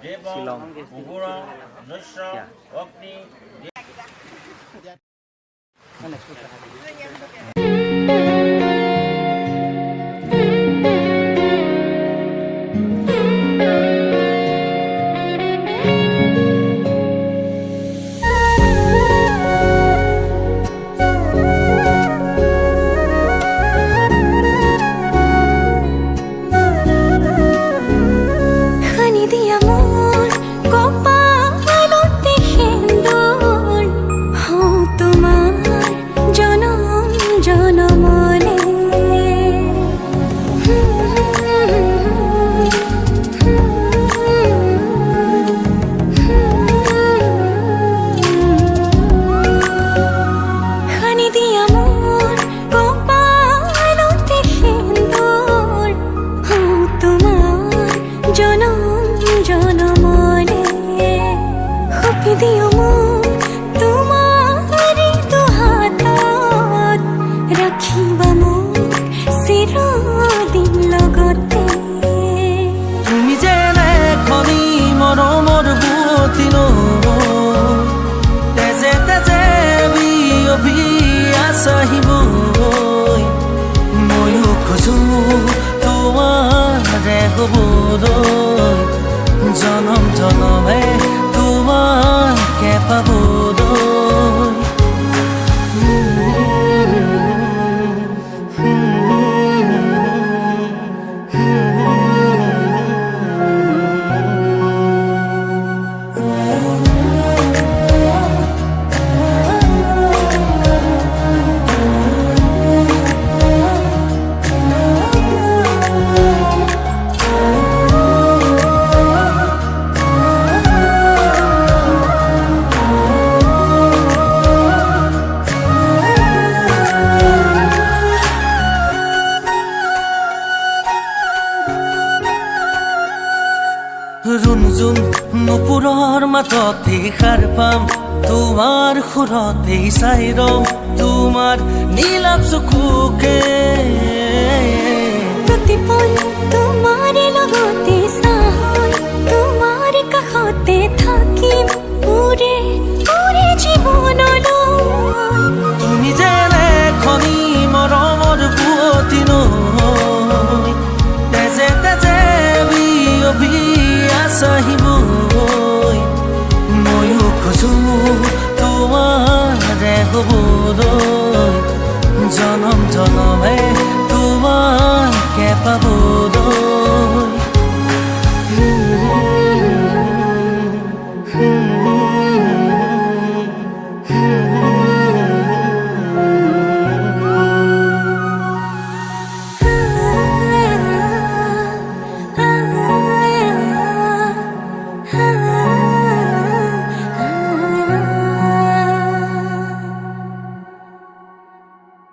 শ্বিলং জনম জনমে তোমাকে পাবলৈ ৰুণজুন নুপুৰৰ মাততে সাৰ পাম তোমাৰ সুৰতে চাই ৰম তোমাৰ নীলাভ চকুকে প্ৰতিপল তোমাৰ লগতে চাই তোমাৰ কাষতে থাকিম উৰে উৰে জীৱনলৈ তুমি যেনে খনি মৰমৰ পুৱতি নৈ তেজে তেজে বিয়পি আহিবই ময়ো খোজো তোমাৰে হ'বলৈ জনম জনমে তোমাকে পাব